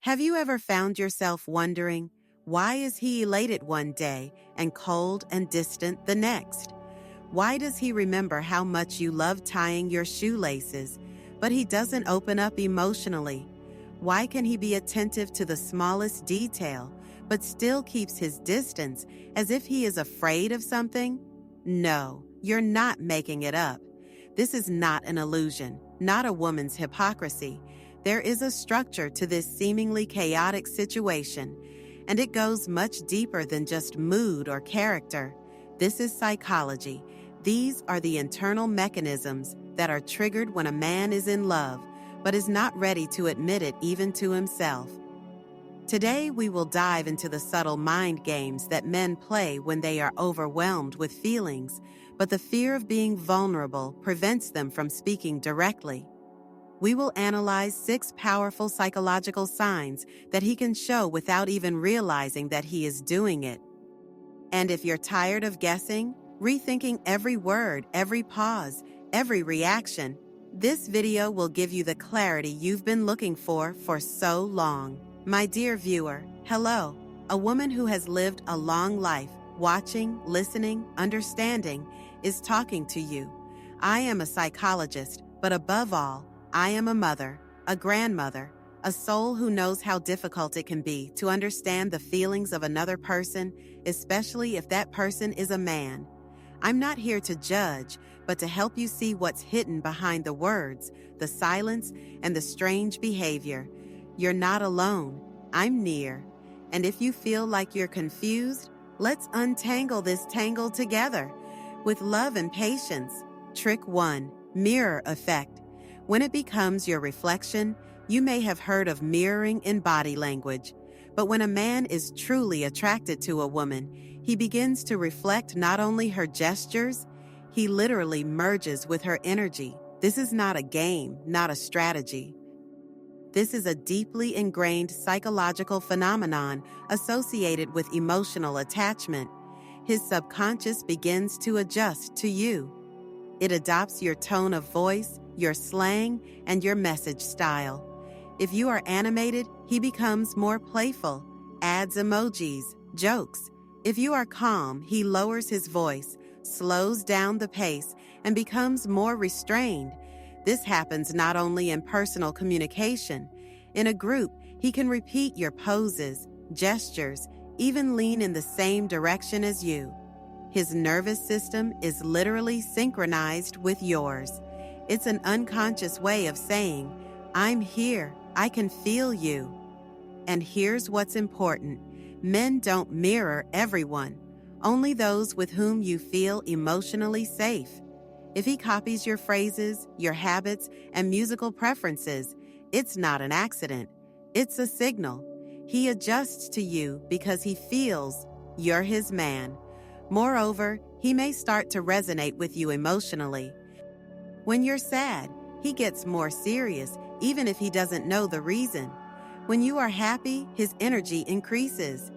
Have you ever found yourself wondering, why is he elated one day and cold and distant the next? Why does he remember how much you love tying your shoelaces, but he doesn't open up emotionally? Why can he be attentive to the smallest detail, but still keeps his distance as if he is afraid of something? No, you're not making it up. This is not an illusion, not a woman's hypocrisy. There is a structure to this seemingly chaotic situation, and it goes much deeper than just mood or character. This is psychology. These are the internal mechanisms that are triggered when a man is in love, but is not ready to admit it even to himself. Today, we will dive into the subtle mind games that men play when they are overwhelmed with feelings, but the fear of being vulnerable prevents them from speaking directly. We will analyze 6 powerful psychological signs that he can show without even realizing that he is doing it. And if you're tired of guessing, rethinking every word, every pause, every reaction, this video will give you the clarity you've been looking for so long. My dear viewer, hello. A woman who has lived a long life, watching, listening, understanding, is talking to you. I am a psychologist, but above all, I am a mother, a grandmother, a soul who knows how difficult it can be to understand the feelings of another person, especially if that person is a man. I'm not here to judge, but to help you see what's hidden behind the words, the silence, and the strange behavior. You're not alone. I'm near. And if you feel like you're confused, let's untangle this tangle together. With love and patience. Trick 1. Mirror effect. When it becomes your reflection, you may have heard of mirroring in body language. But when a man is truly attracted to a woman, he begins to reflect not only her gestures, he literally merges with her energy. This is not a game, not a strategy. This is a deeply ingrained psychological phenomenon associated with emotional attachment. His subconscious begins to adjust to you. It adopts your tone of voice, your slang, and your message style. If you are animated, he becomes more playful, adds emojis, jokes. If you are calm, he lowers his voice, slows down the pace, and becomes more restrained. This happens not only in personal communication. In a group, he can repeat your poses, gestures, even lean in the same direction as you. His nervous system is literally synchronized with yours. It's an unconscious way of saying, I'm here, I can feel you. And here's what's important. Men don't mirror everyone, only those with whom you feel emotionally safe. If he copies your phrases, your habits, and musical preferences, it's not an accident. It's a signal. He adjusts to you because he feels you're his man. Moreover, he may start to resonate with you emotionally. When you're sad, he gets more serious, even if he doesn't know the reason. When you are happy, his energy increases.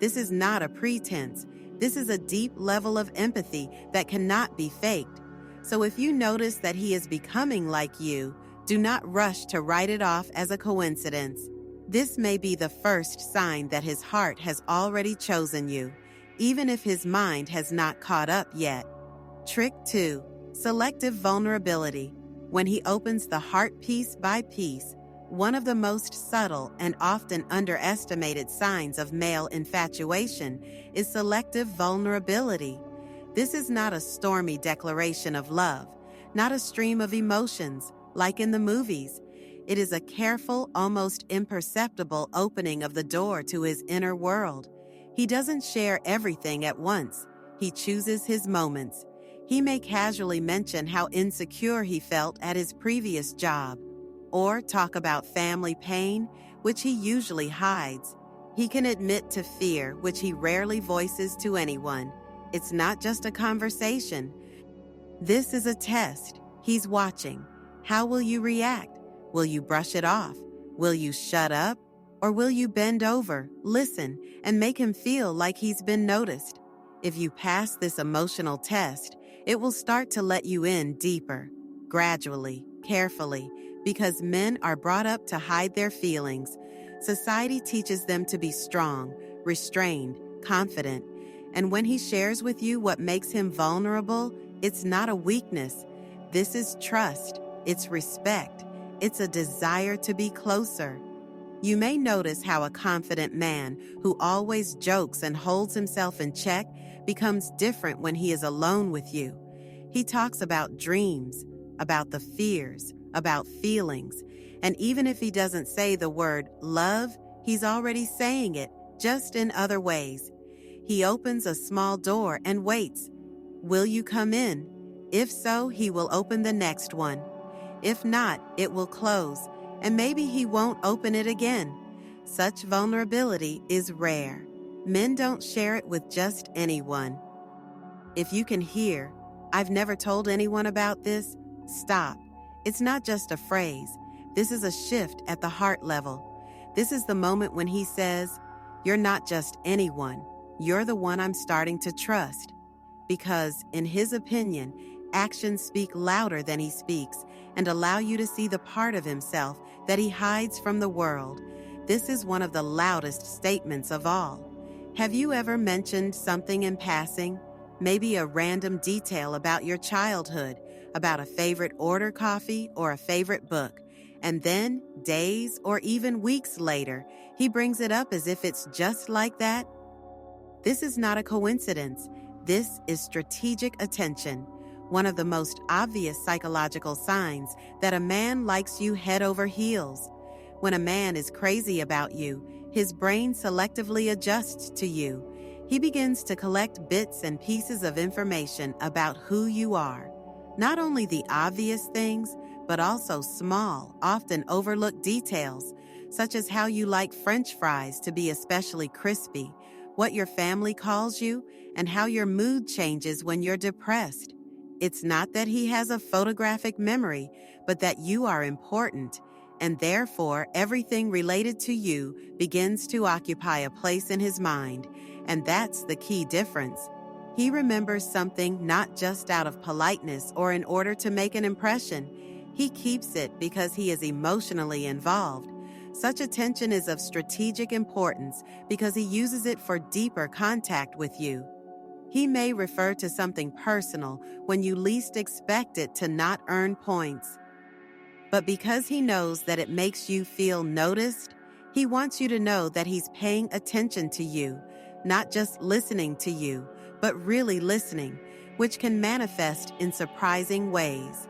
This is not a pretense. This is a deep level of empathy that cannot be faked. So if you notice that he is becoming like you, do not rush to write it off as a coincidence. This may be the first sign that his heart has already chosen you, even if his mind has not caught up yet. Trick 2. Selective vulnerability. When he opens the heart piece by piece, one of the most subtle and often underestimated signs of male infatuation is selective vulnerability. This is not a stormy declaration of love, not a stream of emotions, like in the movies. It is a careful, almost imperceptible opening of the door to his inner world. He doesn't share everything at once. He chooses his moments. He may casually mention how insecure he felt at his previous job, or talk about family pain, which he usually hides. He can admit to fear, which he rarely voices to anyone. It's not just a conversation. This is a test. He's watching. How will you react? Will you brush it off? Will you shut up? Or will you bend over, listen, and make him feel like he's been noticed? If you pass this emotional test, it will start to let you in deeper, gradually, carefully, because men are brought up to hide their feelings. Society teaches them to be strong, restrained, confident. And when he shares with you what makes him vulnerable, it's not a weakness. This is trust. It's respect. It's a desire to be closer. You may notice how a confident man who always jokes and holds himself in check becomes different when he is alone with you. He talks about dreams, about the fears, about feelings, and even if he doesn't say the word love, he's already saying it, just in other ways. He opens a small door and waits. Will you come in? If so, he will open the next one. If not, it will close, and maybe he won't open it again. Such vulnerability is rare. Men don't share it with just anyone. If you can hear, "I've never told anyone about this," stop. It's not just a phrase. This is a shift at the heart level. This is the moment when he says, "You're not just anyone. You're the one I'm starting to trust." Because, in his opinion, actions speak louder than he speaks and allow you to see the part of himself that he hides from the world. This is one of the loudest statements of all. Have you ever mentioned something in passing? Maybe a random detail about your childhood, about a favorite order coffee or a favorite book. And then, days or even weeks later, he brings it up as if it's just like that. This is not a coincidence. This is strategic attention, one of the most obvious psychological signs that a man likes you head over heels. When a man is crazy about you, his brain selectively adjusts to you. He begins to collect bits and pieces of information about who you are. Not only the obvious things, but also small, often overlooked details, such as how you like French fries to be especially crispy, what your family calls you, and how your mood changes when you're depressed. It's not that he has a photographic memory, but that you are important, and therefore everything related to you begins to occupy a place in his mind, and that's the key difference. He remembers something not just out of politeness or in order to make an impression. He keeps it because he is emotionally involved. Such attention is of strategic importance because he uses it for deeper contact with you. He may refer to something personal when you least expect it to not earn points. But because he knows that it makes you feel noticed, he wants you to know that he's paying attention to you, not just listening to you, but really listening, which can manifest in surprising ways.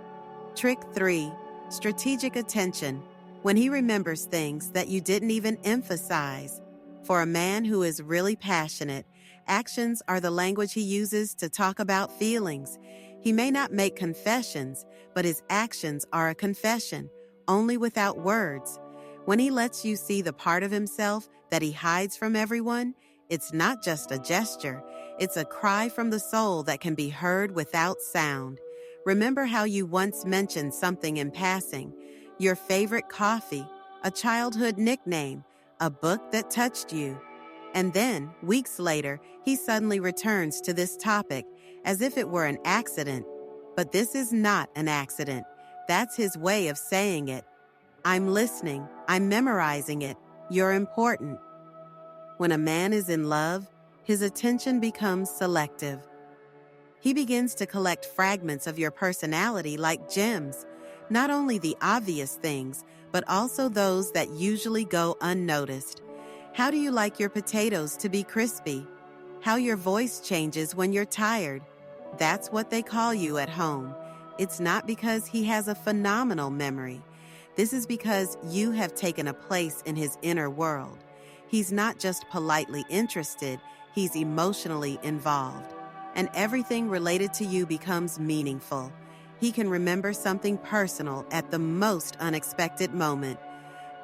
Trick 3. Strategic attention. When he remembers things that you didn't even emphasize. For a man who is really passionate, actions are the language he uses to talk about feelings. He may not make confessions, but his actions are a confession, only without words. When he lets you see the part of himself that he hides from everyone, it's not just a gesture, it's a cry from the soul that can be heard without sound. Remember how you once mentioned something in passing, your favorite coffee, a childhood nickname, a book that touched you. And then, weeks later, he suddenly returns to this topic as if it were an accident. But this is not an accident. That's his way of saying it. I'm listening. I'm memorizing it. You're important. When a man is in love, his attention becomes selective. He begins to collect fragments of your personality like gems, not only the obvious things, but also those that usually go unnoticed. How do you like your potatoes to be crispy? How your voice changes when you're tired? That's what they call you at home. It's not because he has a phenomenal memory. This is because you have taken a place in his inner world. He's not just politely interested, he's emotionally involved. And everything related to you becomes meaningful. He can remember something personal at the most unexpected moment,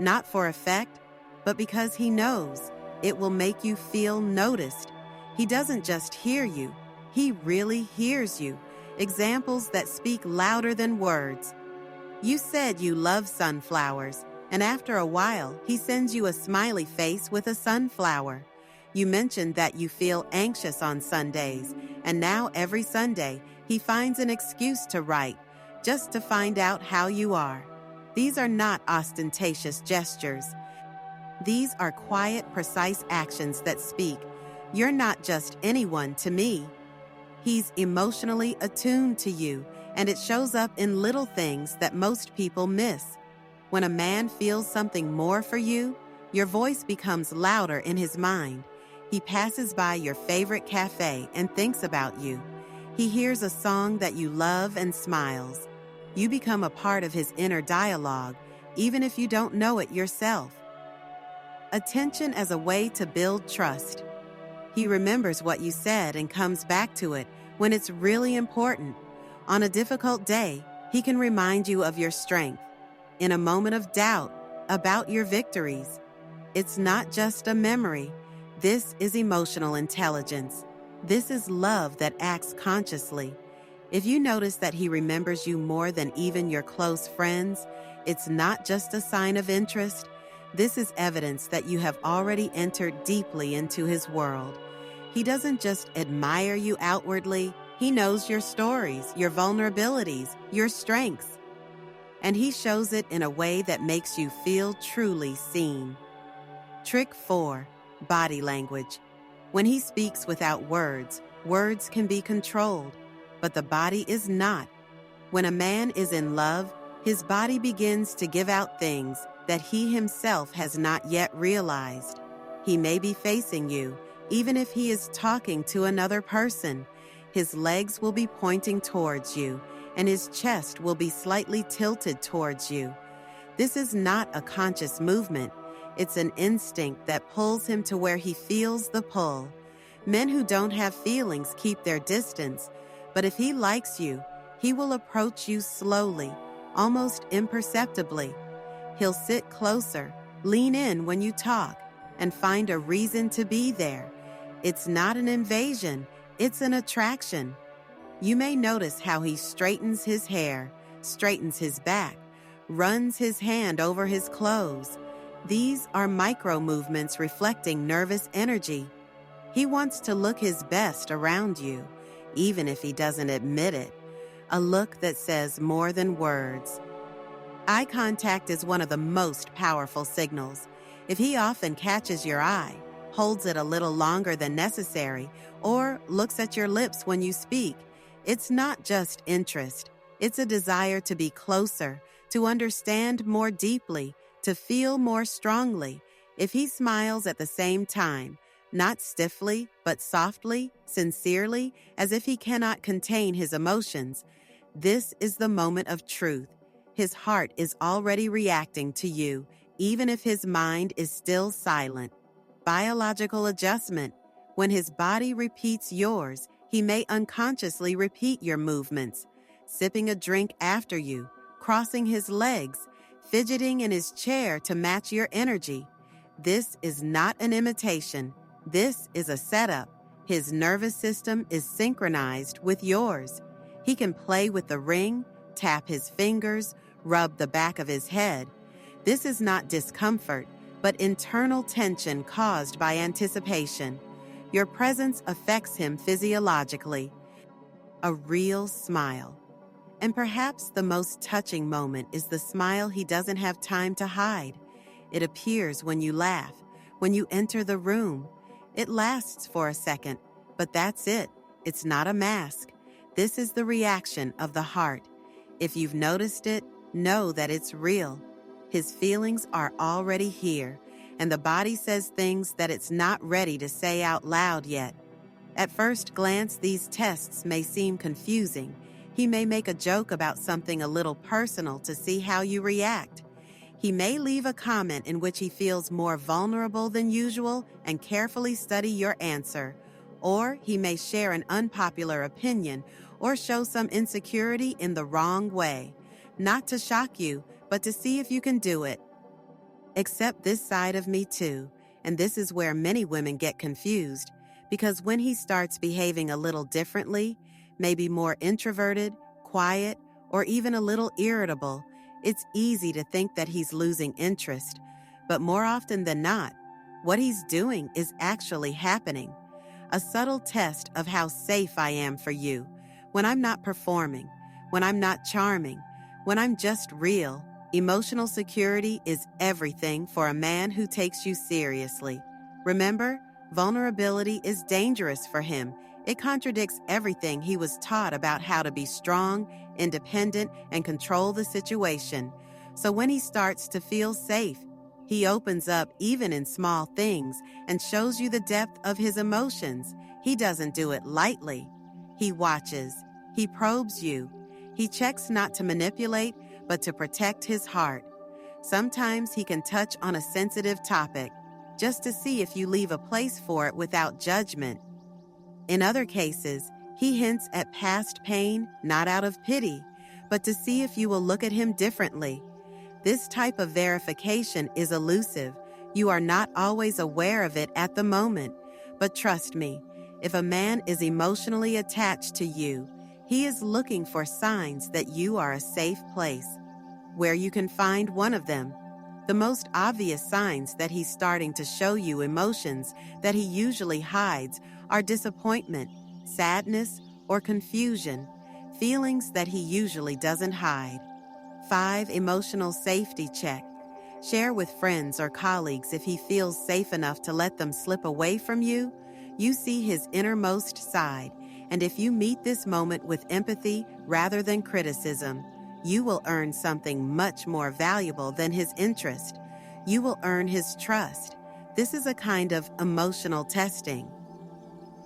not for effect, but because he knows it will make you feel noticed. He doesn't just hear you, he really hears you. Examples that speak louder than words. You said you love sunflowers, and after a while, he sends you a smiley face with a sunflower. You mentioned that you feel anxious on Sundays, and now every Sunday, he finds an excuse to write, just to find out how you are. These are not ostentatious gestures. These are quiet, precise actions that speak, "You're not just anyone to me." He's emotionally attuned to you, and it shows up in little things that most people miss. When a man feels something more for you, your voice becomes louder in his mind. He passes by your favorite cafe and thinks about you. He hears a song that you love and smiles. You become a part of his inner dialogue, even if you don't know it yourself. Attention as a way to build trust. He remembers what you said and comes back to it when it's really important. On a difficult day, he can remind you of your strength. In a moment of doubt, about your victories. It's not just a memory. This is emotional intelligence. This is love that acts consciously. If you notice that he remembers you more than even your close friends, it's not just a sign of interest. This is evidence that you have already entered deeply into his world. He doesn't just admire you outwardly, he knows your stories, your vulnerabilities, your strengths. And he shows it in a way that makes you feel truly seen. Trick 4. Body language. When he speaks without words, words can be controlled, but the body is not. When a man is in love, his body begins to give out things that he himself has not yet realized. He may be facing you, even if he is talking to another person. His legs will be pointing towards you, and his chest will be slightly tilted towards you. This is not a conscious movement. It's an instinct that pulls him to where he feels the pull. Men who don't have feelings keep their distance, but if he likes you, he will approach you slowly, almost imperceptibly. He'll sit closer, lean in when you talk, and find a reason to be there. It's not an invasion, it's an attraction. You may notice how he straightens his hair, straightens his back, runs his hand over his clothes. These are micro movements reflecting nervous energy. He wants to look his best around you, even if he doesn't admit it. A look that says more than words. Eye contact is one of the most powerful signals. If he often catches your eye, holds it a little longer than necessary, or looks at your lips when you speak, it's not just interest. It's a desire to be closer, to understand more deeply, to feel more strongly. If he smiles at the same time, not stiffly, but softly, sincerely, as if he cannot contain his emotions, this is the moment of truth. His heart is already reacting to you, even if his mind is still silent. Biological adjustment. When his body repeats yours, he may unconsciously repeat your movements. Sipping a drink after you, crossing his legs, fidgeting in his chair to match your energy. This is not an imitation. This is a setup. His nervous system is synchronized with yours. He can play with the ring, tap his fingers, rub the back of his head. This is not discomfort, but internal tension caused by anticipation. Your presence affects him physiologically. A real smile. And perhaps the most touching moment is the smile he doesn't have time to hide. It appears when you laugh, when you enter the room. It lasts for a second, but that's it. It's not a mask. This is the reaction of the heart. If you've noticed it, know that it's real. His feelings are already here, and the body says things that it's not ready to say out loud yet. At first glance, these tests may seem confusing. He may make a joke about something a little personal to see how you react. He may leave a comment in which he feels more vulnerable than usual and carefully study your answer. Or he may share an unpopular opinion or show some insecurity in the wrong way. Not to shock you, but to see if you can do it. Accept this side of me too, and this is where many women get confused, because when he starts behaving a little differently, maybe more introverted, quiet, or even a little irritable, it's easy to think that he's losing interest. But more often than not, what he's doing is actually happening. A subtle test of how safe I am for you, when I'm not performing, when I'm not charming, when I'm just real. Emotional security is everything for a man who takes you seriously. Remember, vulnerability is dangerous for him. It contradicts everything he was taught about how to be strong, independent, and control the situation. So when he starts to feel safe, he opens up even in small things and shows you the depth of his emotions. He doesn't do it lightly. He watches. He probes you. He checks not to manipulate, but to protect his heart. Sometimes he can touch on a sensitive topic, just to see if you leave a place for it without judgment. In other cases, he hints at past pain not out of pity, but to see if you will look at him differently. This type of verification is elusive. You are not always aware of it at the moment. But trust me, if a man is emotionally attached to you, he is looking for signs that you are a safe place. Where you can find one of them. The most obvious signs that he's starting to show you emotions that he usually hides are disappointment, sadness, or confusion, feelings that he usually doesn't hide. 5. Emotional safety check. Share with friends or colleagues if he feels safe enough to let them slip away from you. You see his innermost side, and if you meet this moment with empathy rather than criticism, you will earn something much more valuable than his interest. You will earn his trust. This is a kind of emotional testing.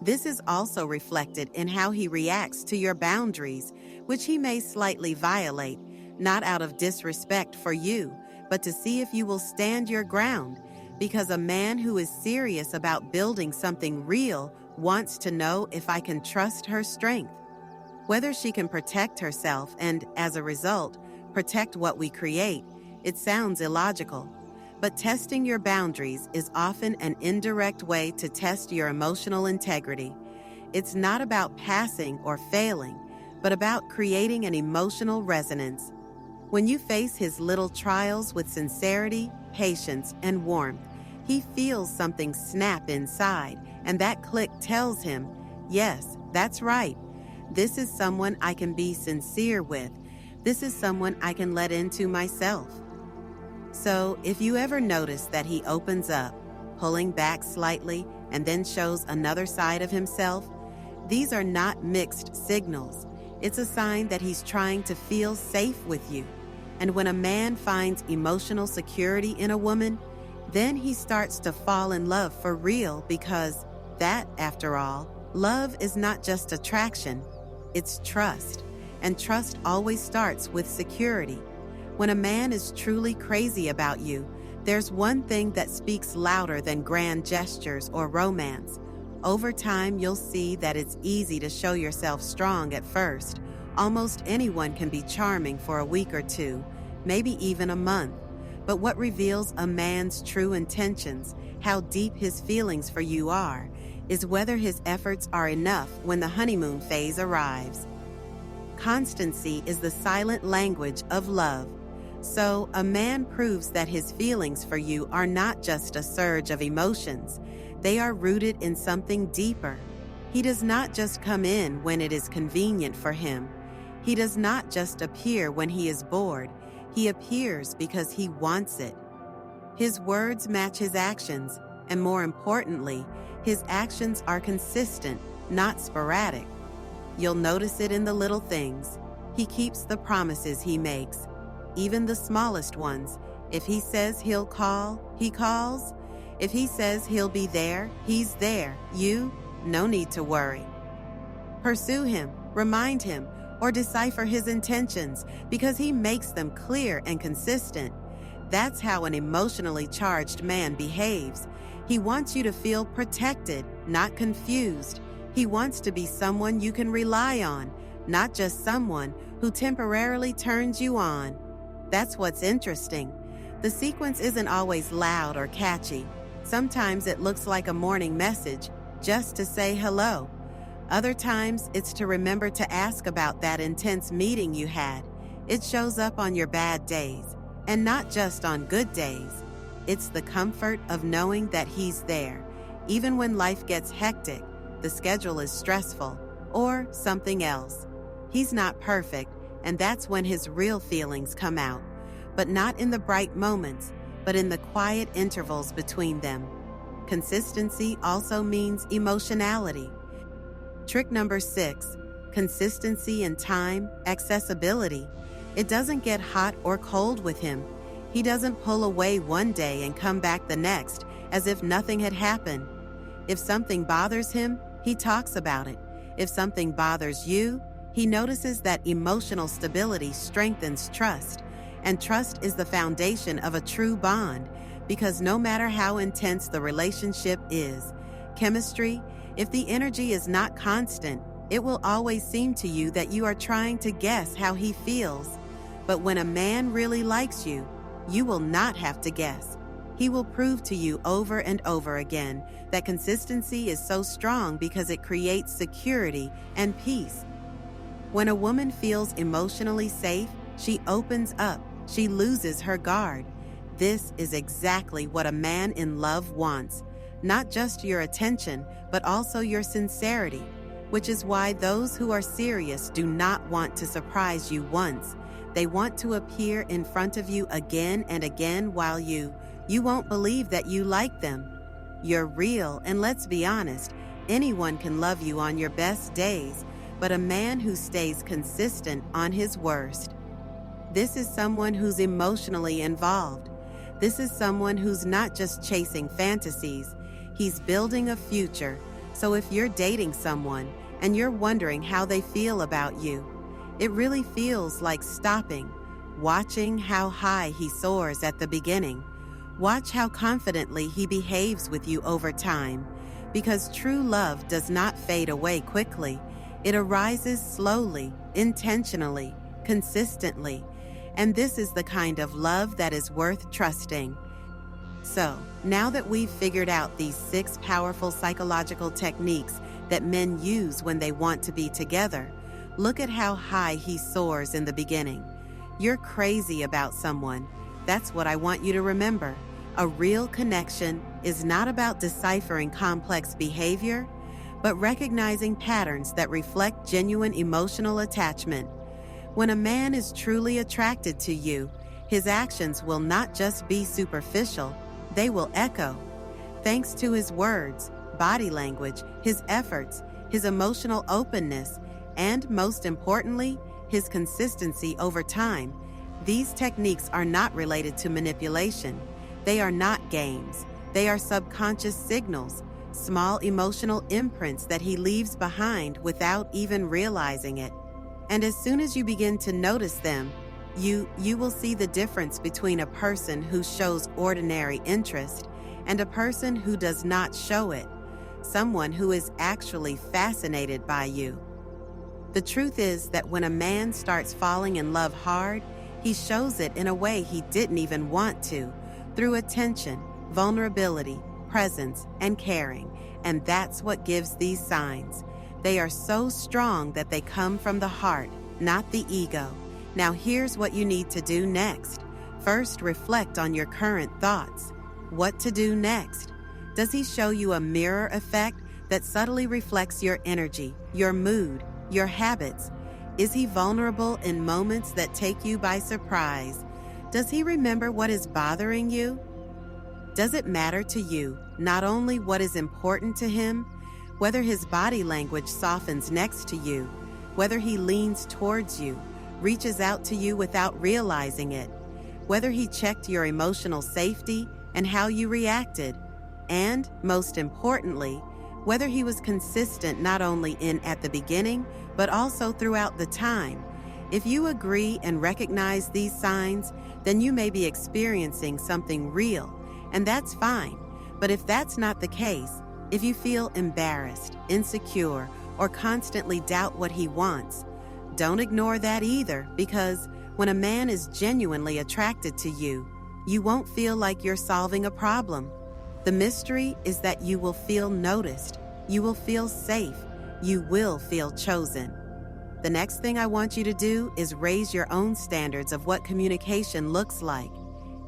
This is also reflected in how he reacts to your boundaries, which he may slightly violate, not out of disrespect for you, but to see if you will stand your ground, because a man who is serious about building something real wants to know if I can trust her strength, whether she can protect herself and, as a result, protect what we create. It sounds illogical, but testing your boundaries is often an indirect way to test your emotional integrity. It's not about passing or failing, but about creating an emotional resonance. When you face his little trials with sincerity, patience, and warmth, he feels something snap inside, and that click tells him, yes, that's right. This is someone I can be sincere with. This is someone I can let into myself. So, if you ever notice that he opens up, pulling back slightly, and then shows another side of himself, these are not mixed signals. It's a sign that he's trying to feel safe with you. And when a man finds emotional security in a woman, then he starts to fall in love for real, because that, after all, love is not just attraction, it's trust. And trust always starts with security. When a man is truly crazy about you, there's one thing that speaks louder than grand gestures or romance. Over time, you'll see that it's easy to show yourself strong at first. Almost anyone can be charming for a week or two, maybe even a month. But what reveals a man's true intentions, how deep his feelings for you are, is whether his efforts are enough when the honeymoon phase arrives. Constancy is the silent language of love. So, a man proves that his feelings for you are not just a surge of emotions. They are rooted in something deeper. He does not just come in when it is convenient for him. He does not just appear when he is bored. He appears because he wants it. His words match his actions, and more importantly, his actions are consistent, not sporadic. You'll notice it in the little things. He keeps the promises he makes, even the smallest ones. If he says he'll call, he calls. If he says he'll be there, he's there. No need to worry. Pursue him, remind him, or decipher his intentions, because he makes them clear and consistent. That's how an emotionally charged man behaves. He wants you to feel protected, not confused. He wants to be someone you can rely on, not just someone who temporarily turns you on. That's what's interesting. The sequence isn't always loud or catchy. Sometimes it looks like a morning message, just to say hello. Other times, it's to remember to ask about that intense meeting you had. It shows up on your bad days, and not just on good days. It's the comfort of knowing that he's there, even when life gets hectic, the schedule is stressful, or something else. He's not perfect, and that's when his real feelings come out. but not in the bright moments, but in the quiet intervals between them. Consistency also means emotionality. Trick number 6, consistency in time, accessibility. It doesn't get hot or cold with him. He doesn't pull away one day and come back the next as if nothing had happened. If something bothers him, he talks about it. If something bothers you, he notices that emotional stability strengthens trust. And trust is the foundation of a true bond, because no matter how intense the relationship is, chemistry, if the energy is not constant, it will always seem to you that you are trying to guess how he feels. But when a man really likes you, you will not have to guess. He will prove to you over and over again that consistency is so strong because it creates security and peace. When a woman feels emotionally safe, she opens up, she loses her guard. This is exactly what a man in love wants, not just your attention, but also your sincerity, which is why those who are serious do not want to surprise you once. They want to appear in front of you again and again while you won't believe that you like them. You're real, and let's be honest, anyone can love you on your best days, but a man who stays consistent on his worst. This is someone who's emotionally involved. This is someone who's not just chasing fantasies, he's building a future. So if you're dating someone and you're wondering how they feel about you, it really feels like stopping, watching how high he soars at the beginning. Watch how confidently he behaves with you over time, because true love does not fade away quickly. It arises slowly, intentionally, consistently, and this is the kind of love that is worth trusting. So, now that we've figured out these 6 powerful psychological techniques that men use when they want to be together, look at how high he soars in the beginning. You're crazy about someone. That's what I want you to remember. A real connection is not about deciphering complex behavior, but recognizing patterns that reflect genuine emotional attachment. When a man is truly attracted to you, his actions will not just be superficial, they will echo. Thanks to his words, body language, his efforts, his emotional openness, and most importantly, his consistency over time. These techniques are not related to manipulation. They are not games. They are subconscious signals, small emotional imprints that he leaves behind without even realizing it. And as soon as you begin to notice them, you will see the difference between a person who shows ordinary interest and a person who does not show it, someone who is actually fascinated by you. The truth is that when a man starts falling in love hard, he shows it in a way he didn't even want to, through attention, vulnerability, presence, and caring. And that's what gives these signs. They are so strong that they come from the heart, not the ego. Now here's what you need to do next. First, reflect on your current thoughts. What to do next? Does he show you a mirror effect that subtly reflects your energy, your mood, your habits? Is he vulnerable in moments that take you by surprise? Does he remember what is bothering you? Does it matter to you not only what is important to him, whether his body language softens next to you, whether he leans towards you, reaches out to you without realizing it, whether he checked your emotional safety and how you reacted, and, most importantly, whether he was consistent not only at the beginning, but also throughout the time. If you agree and recognize these signs, then you may be experiencing something real, and that's fine. But if that's not the case, if you feel embarrassed, insecure, or constantly doubt what he wants, don't ignore that either, because when a man is genuinely attracted to you, you won't feel like you're solving a problem. The mystery is that you will feel noticed, you will feel safe, you will feel chosen. The next thing I want you to do is raise your own standards of what communication looks like.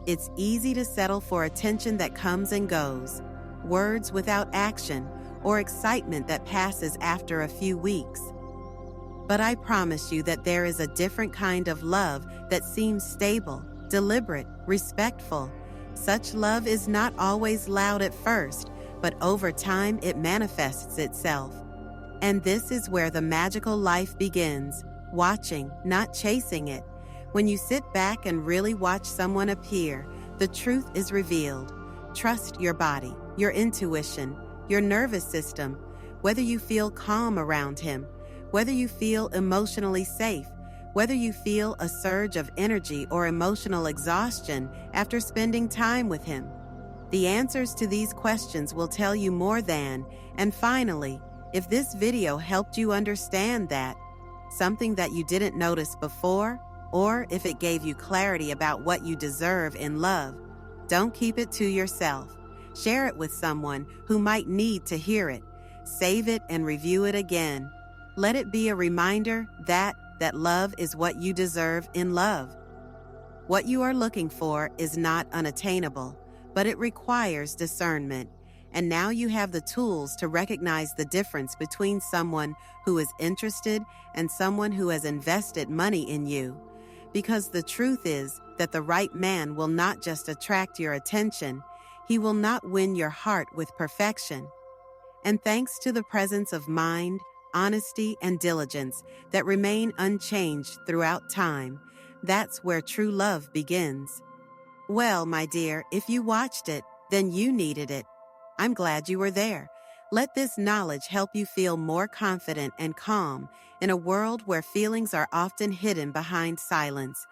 It's easy to settle for attention that comes and goes, words without action, or excitement that passes after a few weeks. But I promise you that there is a different kind of love that seems stable, deliberate, respectful. Such love is not always loud at first, but over time it manifests itself. And this is where the magical life begins, watching, not chasing it. When you sit back and really watch someone appear, the truth is revealed. Trust your body, your intuition, your nervous system, whether you feel calm around him, whether you feel emotionally safe, whether you feel a surge of energy or emotional exhaustion after spending time with him. The answers to these questions will tell you more than, and finally, if this video helped you understand that, something that you didn't notice before, or if it gave you clarity about what you deserve in love, don't keep it to yourself. Share it with someone who might need to hear it. Save it and review it again. Let it be a reminder that love is what you deserve in love. What you are looking for is not unattainable, but it requires discernment. And now you have the tools to recognize the difference between someone who is interested and someone who has invested money in you. Because the truth is that the right man will not just attract your attention, he will not win your heart with perfection. And thanks to the presence of mind, honesty, and diligence that remain unchanged throughout time, that's where true love begins. Well, my dear, if you watched it, then you needed it. I'm glad you were there. Let this knowledge help you feel more confident and calm in a world where feelings are often hidden behind silence.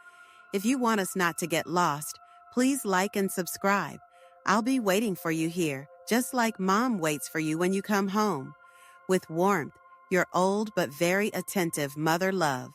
If you want us not to get lost, please like and subscribe. I'll be waiting for you here, just like Mom waits for you when you come home. With warmth, your old but very attentive mother love.